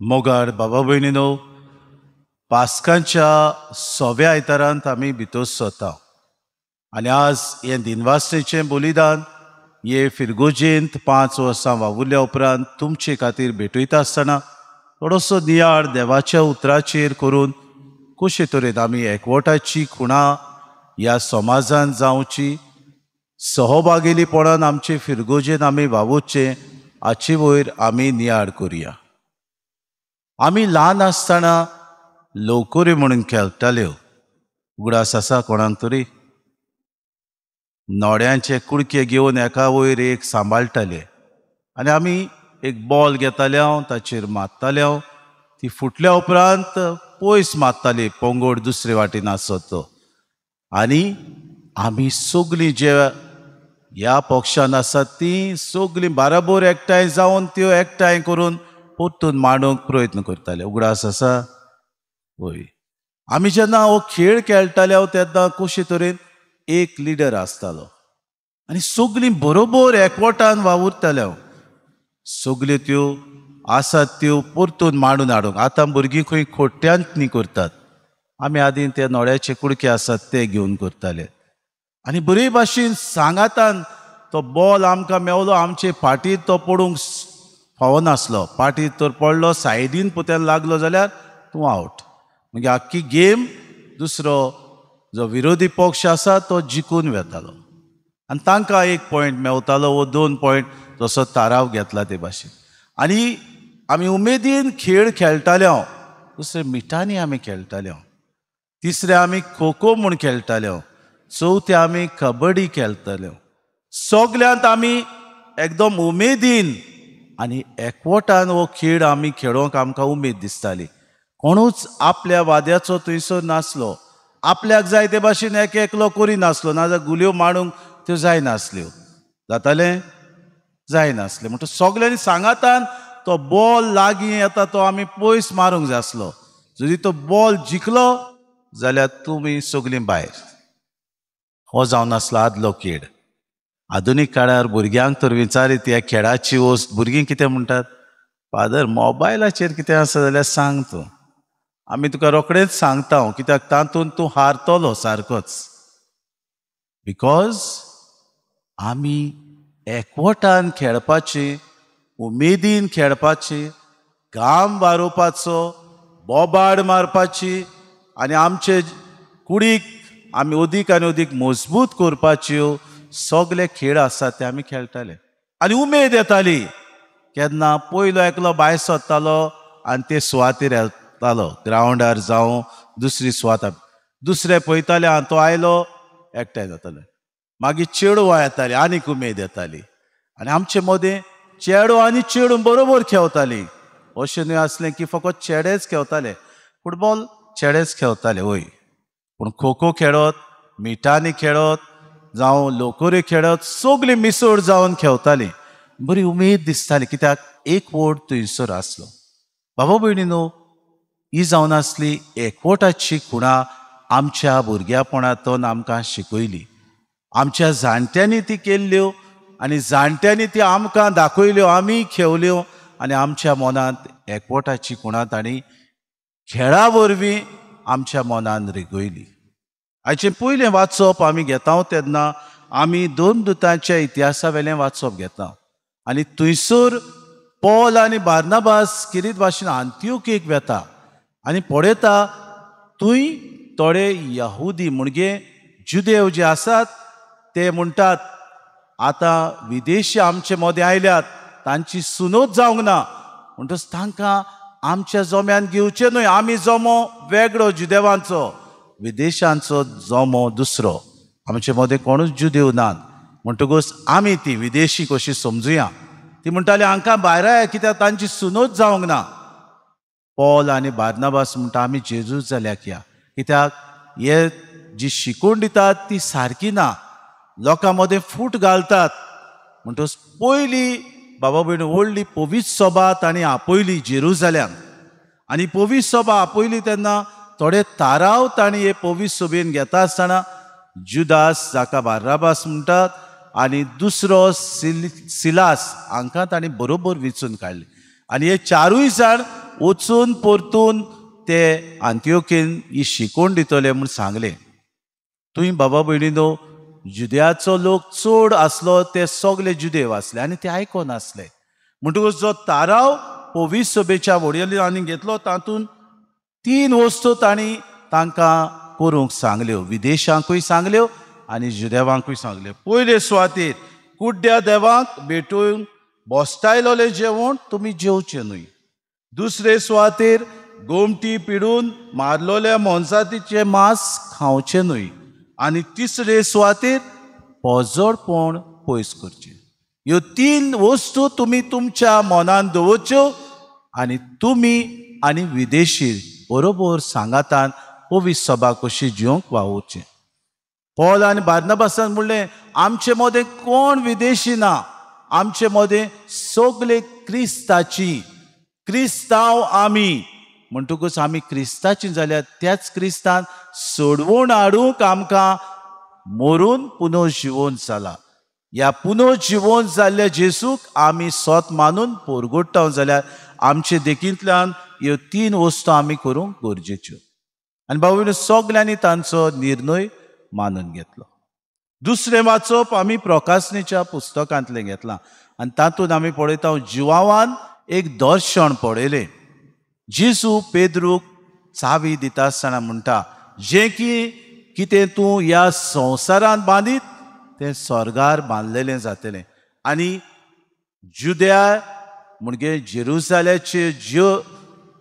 मोगार बाबा भयणीनो, पास्कांच्या 6व्या आयतारांत आमी भितर सरता आनी आज हे दिनवासनेचें बलिदान हे फिरगोजेंत 5 वर्सां वावुरल्या उपरांत तुमचे खातीर भेटयता आसतना थोडोसो नियाळ देवाच्या उतराचेर करून कशे तरेन आमी एकवटाची खुणां ह्या समाजांत जावची, सहभागिलीपणान आमचे फिरगोजेन आमी वावुरचें हाचे वयर आमी नियाळ करुया. आमी ल्हान आसतना लवकऱ्यो म्हणून खेळटाल्यो. उगडास आसा कोणाक तरी? नोड्यांचे कुडके घेवन एका वयर एक सांबाळटाले आनी आमी एक बॉल घेताले, ताचेर मारताले, ती फुटल्या उपरांत पयस मारताली पोंगोड दुसरे वाटेन आसत तो. आनी आमी सगळीं जे ह्या पक्षान आसात ती सगळीं बाराबोर एकठांय जावन त्यो एकठांय करून परतून मांडूंक प्रयत्न करताले. उगडास आसा? वय. आमी जेन्ना हो खेळ खेळटाले तेन्ना कशे तरेन एक लिडर आसतालो आनी सगळीं बरोबर एकवटान वावुरताले. सगल्यो त्यो आसात त्यो परतून मांडून हाडूंक. आतां भुरगीं खंय खोट्यांत न्ही करतात, आमी आदीं ते नोड्याचे कुडके आसात ते घेवन करताले. आनी बरे भाशेन सांगातान तो बॉल आमकां मेवलो, आमचे फाटीर तो पडूंक फावनासलो. फाटीर तर पडलो, सायडीन पोत्यान लागलो जाल्यार तूं आवट. मागीर आख्खी गेम दुसरो जो विरोधी पक्ष आसा तो जिखून वेतालो आनी तांकां 1 पॉयंट मेवतालो वो 2 पॉयंट जसो थाराव घेतला ते भाशेन. आनी आमी उमेदीन खेळ खेळटाले. दुसरे मिठांनी आमी खेळटाले. तिसरे आमी खो खो म्हूण खेळटाले. चवथे आमी कबड्डी खेळटाले. सगल्यांत आमी एकदम उमेदीन आनी एकवटान हो खेळ आमी खेळोंक आमकां उमेद दिसताली. कोणूच आपल्या वाद्याचो थंयसर नासलो. आपल्याक जाय ते भाशेन एक एकलो करिनासलो, नाजाल्यार गुलयो मांडूंक त्यो जायनासल्यो. जातालें? जायनासलें. म्हणटा सगल्यांनी सांगातान तो बॉल लागीं येता तो आमी पयस मारूंक जाय आसलो. जरी तो बॉल जिखलो जाल्यार तुमी सगलीं भायर. हो जावन आसलो आदलो खेळ. आधुनीक काळार भुरग्यांक तर विचारीत ह्या खेळाची वस्त भुरगीं कितें म्हणटात? फादर मोबायलाचेर कितें आसा जाल्यार सांग तूं, आमी तुका रोखडेंच सांगता, कित्याक तातूंत तूं हारतलो सारकोच. बिकॉज आमी एकवटान खेळपाचें, उमेदीन खेळपाचें, घाम वारोवपाचो, बोबाड मारपाची आनी आमचे कुडीक आमी अदीक आनी अदीक मजबूत करपाच्यो सगळे खेळ आसात ते आमी खेळटाले. आनी उमेद येताली केन्ना पयलो एकलो भायर सरतालो आनी ते सुवातेर येतालो, ग्रावंडार जावं दुसरी सुवात. दुसरे पळयताले आनी तो आयलो एकठांय जाताले. मागीर चेडवां येतालीं, आनीक उमेद येताली. आनी आमचे मदें चेडो आनी चेडूं बरोबर खेळटालीं. अशें न्हय आसलें की फकत चेडेच खेळटाले. फुटबॉल चेडेच खेळटाले वय, पूण खो खो खेळत, मिठांनी खेळत जावं लोकोऱ्यो खेळत सगळीं मिसळ जावन खेळटालीं. बरी उमेद दिसताली कित्याक एक वोट थंयसर आसलो. बाबा भयणीनो, ही जावन आसली एकवटाची खुणां आमच्या भुरग्यापणांतून आमकां शिकयली. आमच्या जाणट्यांनी ती केल्ल्यो आनी जाणट्यांनी ती आमकां दाखयल्यो, आमी खेळल्यो आनी आमच्या मनांत एकवटाची खुणां तांणी खेळा वरवीं आमच्या मनांत रिगयली. हाचें पयलें वाचप आमी घेता तेन्ना आमी 2 दुतांच्या इतिहासा वेलें वाचप घेता आनी थंयसर पौल आनी बार्नाबास किरीत भाशेन अंत्योकेक वेता आनी पळयता थंय थोडे यहुदी म्हणजे जुदेव जे आसात ते म्हणटात आतां विदेशी आमचे मदें आयल्यात, तांची सुनोत जावंक ना, म्हणटच तांकां आमच्या जोम्यान घेवचें न्हय. आमी जोमो वेगळो जुदेवांचो, विदेशांचो जोमो दुसरो. आमचे मदें कोणूच जुदेव नात. म्हणटकूच आमी ती विदेशी कशी समजुया. ती म्हणटाली हांकां भायर आया कित्याक तांची सुनोत जावंक ना. पौल आनी बार्नाबास म्हणटा आमी जेजूस जाल्याक या, कित्याक हे जी शिकवण दितात ती सारकी ना, लोकां मदें फूट घालतात. म्हणटच पयली बाबा भयण व्हडली पवित्र सभा तांणी आपयली जेरुसलेम आनी पवित्र सभा आपयली तेन्ना थोडे थाराव तांणी हे पवित्र सभेन घेता आसतना जुदास जाका बार्नाबास म्हणटात आनी दुसरो सिलास हांकां तांणी बरोबर वेंचून काडले. आनी हे 4 जाण वचून परतून ते अंत्योकेन ही शिकवण दितले म्हूण सांगलें. तुवें बाबा भयणीनो, जुद्याचो लोक चड आसलो ते सगळे जुदे वाचले आनी ते आयकोनासले. म्हणटकूच जो ताराव पवित्र सभेच्या वडयल्यांनी घेतलो तातूंत 3 वस्तू तांणी तांकां करूंक सांगल्यो, विदेशांकूय सांगल्यो आनी जुदेवांकूय सांगल्यो. पयले सुवातेर कुड्ड्या देवाक भेटून बोस्तायलोलें जेवण तुमी जेवचें न्हय. दुसरे सुवातेर गोमटी पिडून मारलोल्या मोनजातीचें मांस खावचें न्हय. आनी तिसरे सुवातेर पोजोडपण पयस करचें. ह्यो 3 वस्तू तुमी तुमच्या मनान दवरच्यो आनी तुमी आनी विदेशी बरोबर सांगातान पवित्र सभा कशी जिवंक वावोवचें. पौल आनी बार्नबासान म्हणलें, आमचे मदें कोण विदेशी ना, आमचे मदें सगळे क्रिस्तांव आमी. म्हणटकूच आमी क्रिस्ताची जाल्यार त्याच क्रिस्तान सोडवून हाडूंक आमकां मरून पुनर्जिवन जाला. ह्या पुनर्जिवन जाल्ल्या जेजूक आमी सोत मानून पोरगोडटाव जाल्यार आमचे देखींतल्यान ह्यो 3 वस्तू आमी करूंक गरजेच्यो. आनी बाबा सगल्यांनी तांचो निर्णय मानून घेतलो. दुसरें वाचप आमी प्रकाशनेच्या पुस्तकांतलें घेतलां आनी तातूंत आमी पळयता जिवावान एक दर्शन पळयलें. जेजू पेद्रूक चावी दिता आसतना म्हणटा, जें कितें तूं ह्या संवसारांत बांदीत तें स्वर्गार बांदलेलें जातलें. आनी जुद्या म्हणजे जेरुसालेमचे ज्यो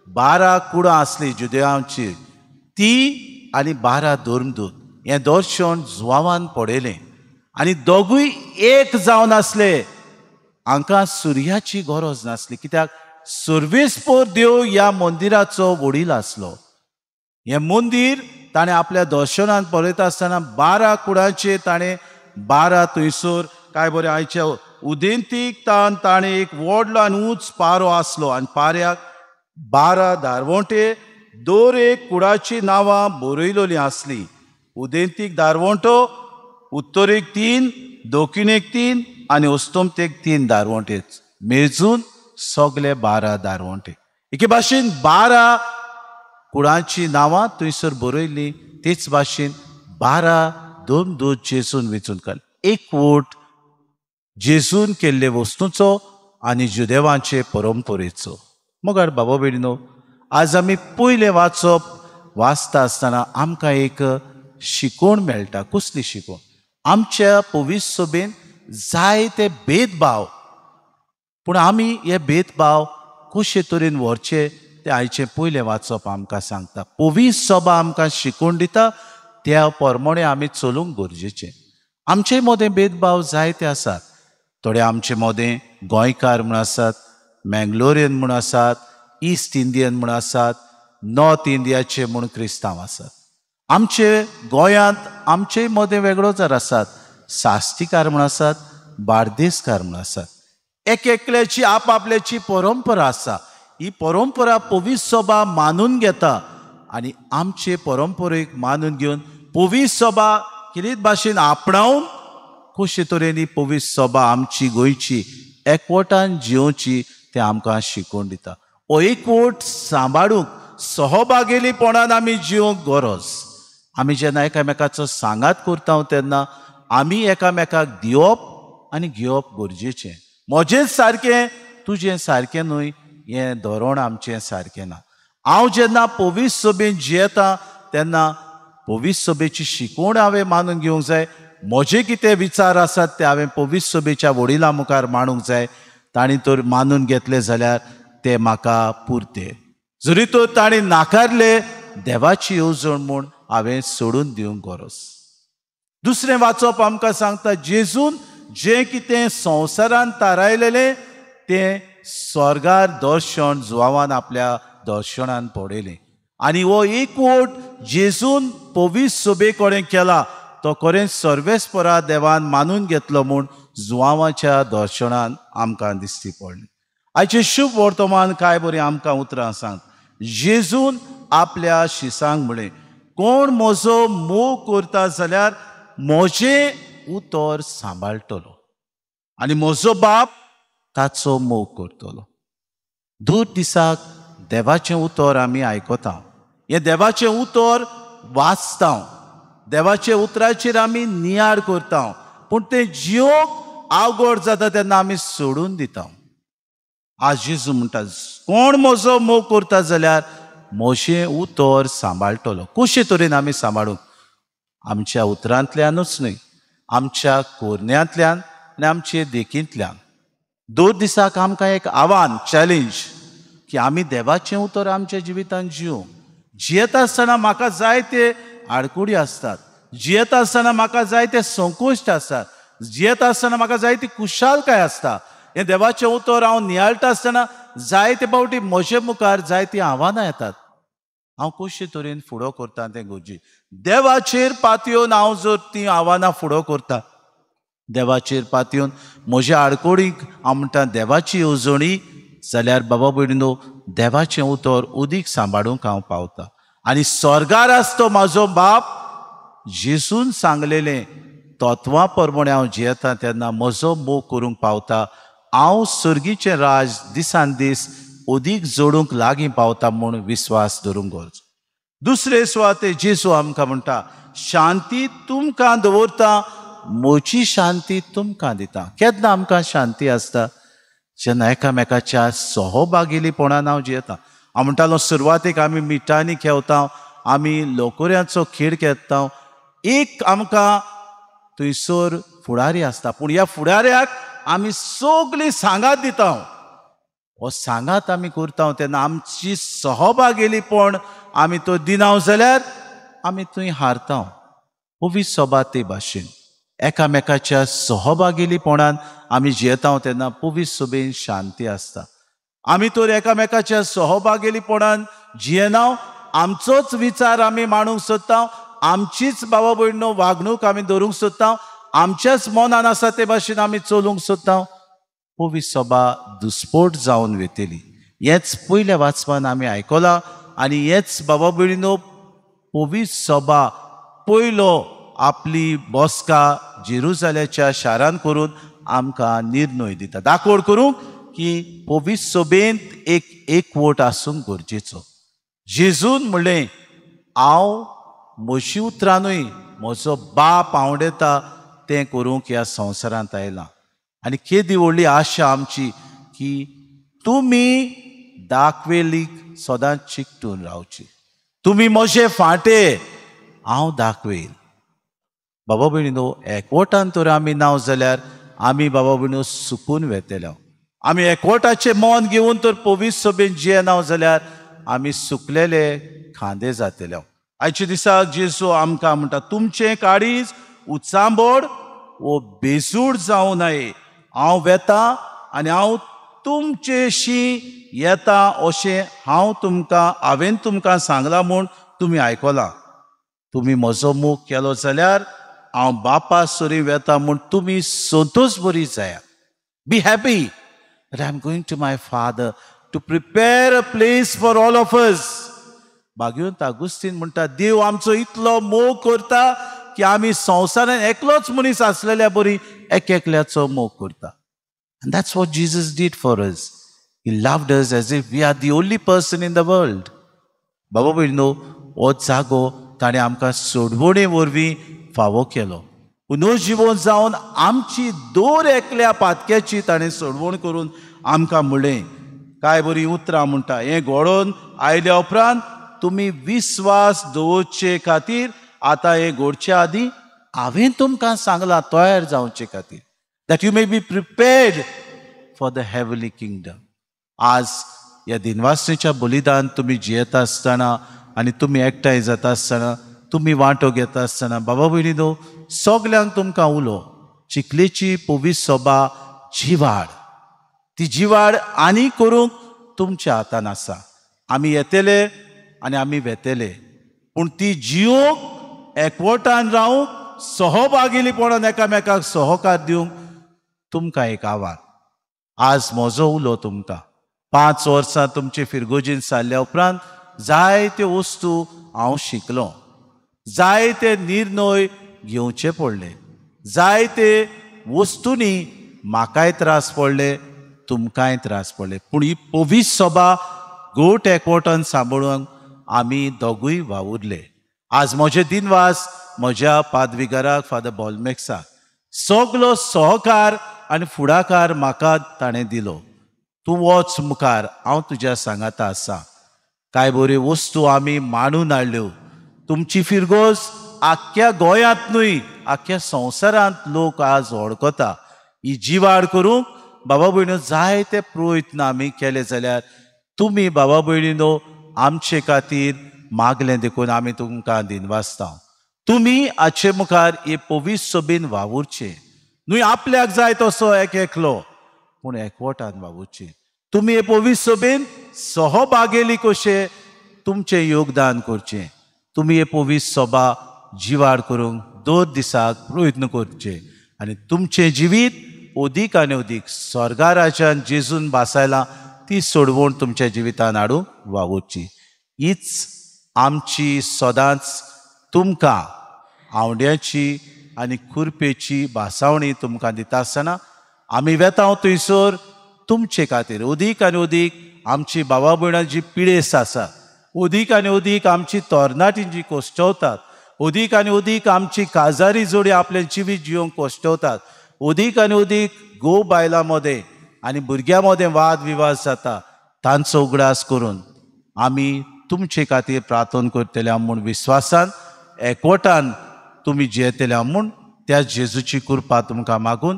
12 कुडां आसलीं जुदेवांची ती आनी 12 धर्मदूत हें दर्शन जुवावान पळयलें. आनी दोगूय एक जावन आसले. हांकां सुर्याची गरज नासली, कित्याक सर्वेस्पर देव ह्या मंदिराचो वडील आसलो. हें मंदीर ताणें आपल्या दर्शनांत पळयता आसतना 12 कुडांचेर ताणें 12 थंयसर काय बरें आयच्या उदेंतीक ताणें एक व्हडलो आनी उंच पारो आसलो आनी पाऱ्याक 12 दारवोंटे दर एक कुडाची नांवां बरयलोलीं आसलीं. उदेंतीक दारवोंटो, उत्तरेक 3, दक्षिणेक 3 आनी अस्तंतेक 3 दारवोंटे मेजून सगळे 12 दारवोंटे. एके भाशेन 12 कुडांची नांवां थंयसर बरयल्लीं. तेच भाशेन 12 धर्मदूत जेजून वेचून काडले. एकवट जेजून केल्ले वस्तूंचो आनी जुदेवांचे परंपरेचो. मोगार बाबा भयणीनो, आज आमी पयलें वाचता आसतना आमकां एक शिकवण मेळटा. कसली शिकवण? आमच्या पवित्र सभेन जायते भेदभाव, पूण आमी हे भेदभाव कशे तरेन व्हरचे तें आयचें पयलें वाचप आमकां सांगता. पवित्र सभा आमकां शिकवण दिता त्या प्रमाणे आमी चलूंक गरजेचें. आमचे मदें भेदभाव जायते आसात. थोडे आमचे मदें गोंयकार म्हूण आसात, मँगलोरियन म्हूण आसात, ईस्ट इंडियन म्हूण आसात, नॉर्थ इंडियाचे म्हूण क्रिस्तांव आसात. आमचे गोंयांत आमचे मदें वेगळो जर आसात. साश्टीकार म्हूण आसात, बार्देसकार म्हूण आसात. एकल्याची आपल्याची परंपरा आसा. ही परंपरा पवित्र सभा मानून घेता आनी आमचे परंपरेक मानून घेवन पवित्र सभा कितें भाशेन आपणावन कशे तरेन ही पवित्र सभा आमची गोंयची एकवटान जिवची तें आमकां शिकवण दिता. हो एकवट सांबाळूंक सहभागिलीपणान आमी जिवंक गरज. आमी जेन्ना एकामेकाचो सांगात करता तेन्ना आमी एकामेकाक दिवप आनी घेवप गरजेचें. म्हजें सारकें तुजें सारकें न्हय हें धोरण आमचें सारकें ना. हांव जेन्ना पवित्र सभेन जियेतां तेन्ना पवित्र सभेची शिकवण हांवें मानून घेवंक जाय. म्हजे कितें विचार आसात ते हांवें पवित्र सभेच्या वडिलां मुखार मांडूंक जाय. तांणी तर मानून घेतले जाल्यार ते म्हाका पुरते. जरी तर तांणी नाकारले देवाची येवजण म्हूण हांवें सोडून दिवंक गरज. दुसरें वाचप आमकां सांगता जेजून जें कितें संवसारांत तारायलेलें तें स्वर्गार दर्शन जुवावान आपल्या दर्शनान पळयलें. आनी हो एकवट जेजून पवित्र सभे कडेन केला तो खरें सर्वेस्परा देवान मानून घेतलो म्हूण जुवावाच्या दर्शनान आमकां दिसती पडलें. आयचें शुभ वर्तमान काय बरीं आमकां उतरां सांग. जेजून आपल्या शिसांक म्हळें, कोण म्हजो मोग करता जाल्यार म्हजें उतर सांबाळटलो आनी म्हजो बाप ताचो मोग करतलो. दर दिसाक देवाचें उतर आमी आयकता, हें देवाचें उतर वाचता, देवाच्या उतराचेर आमी नियाळ करता, पूण तें जियोंक आवगड जाता तेन्ना आमी सोडून दिता. आज जेजू म्हणटा, कोण म्हजो मोग करता जाल्यार म्हजें उतर सांबाळटलो. कशे तरेन आमी सांबाळूंक? आमच्या उतरांतल्यानूच न्हय, आमच्या कोरण्यांतल्यान आनी आमचे देखींतल्यान. 2 दिसाक आमकां एक आव्हान, चॅलेंज, की आमी देवाचें उतर आमच्या जिवितांत जियोंक. जियेता आसतना म्हाका जायते आडकुडी आसतात, जियेता आसतना म्हाका जायते संकोश्ट आसतात, जियेता आसतना म्हाका जायती कुशालकाय आसता. हें देवाचें उतर हांव नियाळटा आसतना जायते फावटी म्हजे मुखार जायतीं आव्हानां येतात. हांव कशे तरेन फुडो करता तें गरजेचें. देवाचेर पातयेवन हांव जर तीं आव्हानां फुडो करता, देवाचेर पातयेवन म्हज्या आडकोडीक हांव म्हणटा देवाची येवजणी, जाल्यार बाबा भयणीनो, देवाचें उतर उदीक सांबाळूंक हांव पावता. आनी स्वर्गार आसतो म्हाजो बाप, जेजून सांगलेलें तत्वां प्रमाणे हांव जियेता तेन्ना म्हजो मोग करूंक पावता. हांव सर्गीचें राज दिसान दीस उदीक जोडूंक लागीं पावता म्हूण विस्वास धरूंक गरज. दुसरे सुवातेर जेजू आमकां म्हणटा, शांती तुमकां दवरता, म्हजी शांती तुमकां दिता. केन्ना आमकां शांती आसता? जेन्ना एकामेकाच्या सहभागिलीपणान हांव जियेता. हांव म्हणटालो सुरवातेक आमी मिठांनी खेवता, आमी लोकोऱ्यांचो खेळ खेळटा, एक आमकां थंयसर फुडारी आसता, पूण ह्या फुडाऱ्याक आमी सगळीं सांगात दिता. हो सांगात आमी करता तेन्ना आमची सहभागिलीपण आमी तो दिना जाल्यार आमी थंय हारता. पवित्र सभा ते भाशेन एकामेकाच्या सहभागिलीपणान आमी जियेता तेन्ना पवित्र सभेन शांती आसता. आमी तर एकामेकाच्या सहभागिलीपणान जियेना, आमचोच विचार आमी मांडूंक सोदता, आमचीच बाबा भयणीनो वागणूक आमी धरूंक सोदता, आमच्याच मनान आसा ते भाशेन आमी चलूंक सोदता. पवित्र सभा दुस्पोट जावन वेतेली. हेच पयल्या वाचपान आमी आयकलां. आनी हेच बाबा भयणीनो, पवित्र सभा पयलो आपली बसका जेरुसालेच्या शारान करून आमकां निर्णय दिता, दाखोवड करूंक की पवित्र सभेंत एक एकवट आसूंक गरजेचो. जेजून म्हणलें, हांव म्हजी उतरांनूय म्हजो बाप आवडटा तें करूंक ह्या संवसारांत आयलां. आनी केदी व्हडली आशा आमची की तुमी दाखवेलीक सदांच चिकटून रावची. तुमी म्हजे फाटे, हांव दाखवेल. बाबा भयणीनो, एकवटान तर आमी ना जाल्यार आमी बाबा भयणीनो सुकून वेतेल्या. आमी एकवटाचें मन घेवन तर पवित्र सभेन जियेना जाल्यार आमी सुकलेले खांदे जातले. आयच्या दिसाक जेजू आमकां म्हणटा, तुमचें काळीज उचांबड वो बेजूड जावं नये. हांव वेता आनी हांव तुमचेशी येता अशें हांवें तुमकां सांगलां म्हूण तुमी आयकलां. तुमी म्हजो मोग केलो जाल्यार हांव बापा सोरी वेता म्हूण तुमी संतोश बरी जाया. Be happy that I am going to my Father to prepare a place for all of us. भाग्यवंत आगुस्तीन म्हणटा, देव आमचो इतलो मोग करता की आमी संवसारान एकलोच मनीस आसलेल्या बरी एकल्याचो मोग करता. And that's what Jesus did for us. He loved us as if we are the only person in the world. बाबा भयणीनो, हो जागो ताणें आमकां सोडवणे वरवीं फावो केलो. पुनर्जीवन जावन आमची दोर एकल्या पातक्याची ताणें सोडवण करून आमकां म्हणलें. काय बरी उतरां म्हणटा, हें घडोवन आयल्या उपरांत तुमी विस्वास दवरचे खातीर आतां हें घडचे आदीं हांवें तुमकां सांगलां तयार जावचे खातीर, that you may be prepared for the heavenly kingdom. आज ह्या दिनवासनेच्या बलिदान तुमी जियेता आसतना आनी तुमी एकठांय जाता आसतना, तुमी वांटो घेता आसतना, बाबा भयणीनो, सगल्यांक तुमकां उलो, चिखलेची पवित्र सभा जिवाड, ती जिवाड आनी करूंक तुमच्या हातान आसा. आमी येतेले आनी आमी वेतेले, पूण ती जियोंक, एकवटान रावूंक, सहभागिलीपणान एकामेकाक सहकार दिवंक तुमकां एक आव्हान. आज म्हजो उलो तुमकां 5 वर्सां तुमचे फिरगोजीन सारल्या उपरांत जायत्यो वस्तू हांव शिकलो, जायते निर्णय घेवचे पडले, जायते वस्तूंनी म्हाकाय त्रास पडले, तुमकांय त्रास पडले, पूण ही पवित्र सभा गोट एकवटान सांबाळूंक आमी दोगूय वावुरले. आज म्हजे दिनवास म्हज्या पादविकाराक फादर बॉल्मेक्साक सगलो सहकार आनी फुडाकार म्हाका ताणें दिलो. तूं वच मुखार, हांव तुज्या सांगाता आसा. कांय बऱ्यो वस्तू आमी मांडून हाडल्यो. तुमची फिरगोस आख्ख्या गोंयांत न्हय, आख्ख्या संवसारांत लोक आज वळखता. ही जिवाड करूंक बाबा भयणीनो जायते प्रयत्न आमी केले जाल्यार तुमी बाबा भयणीनो आमचे खातीर मागलें देखून आमी तुमकां दिनवासता. तुमी हाचे मुखार हे पवित्र सभेन वावुरचे न्हय आपल्याक जाय तसो एक एकलो, पूण एकवटान वावुरचे. तुमी हे पवित्र सभेन सहभागेली कशे तुमचें योगदान करचें. तुमी हे पवित्र सभा जिवाड करूंक दर दिसाक प्रयत्न करचे आनी तुमचें जिवीत अदीक आनी अदीक स्वर्गा राज्यान जेजून बासायला ती सोडवण तुमच्या जिवितान हाडूंक वावुरची. हीच आमची सदांच तुमकां आवड्याची आनी खुरपेची भासावणी तुमकां दिता आसतना आमी वेतांव थंयसर तुमचे खातीर अदीक आनी अदीक आमची भावा भयणां जी पिडेस्त आसा, अदीक आनी अदीक आमची तरणाटीं जी कोश्टवतात, अदीक आनी अदीक आमची काजारी जोडी आपलें जिवीत जिवंक कोश्टवतात, अदीक आनी अदीक घोव बायलां मदें आनी भुरग्यां मदें वाद विवाद जाता, तांचो उगडास करून आमी तुमचे खातीर प्रार्थना करतले म्हूण विश्वासान एकवटान तुमी जियेतले म्हूण त्या जेजूची कृपा तुमकां मागून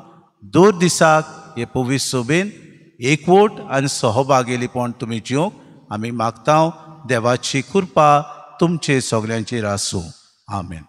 दर दिसाक हे पवित्र सभेन एकवट आनी सहभागेलीपण तुमी जिवंक आमी मागता. देवाची कृपा तुमचे सगळ्यांचेर आसूं. आमेन.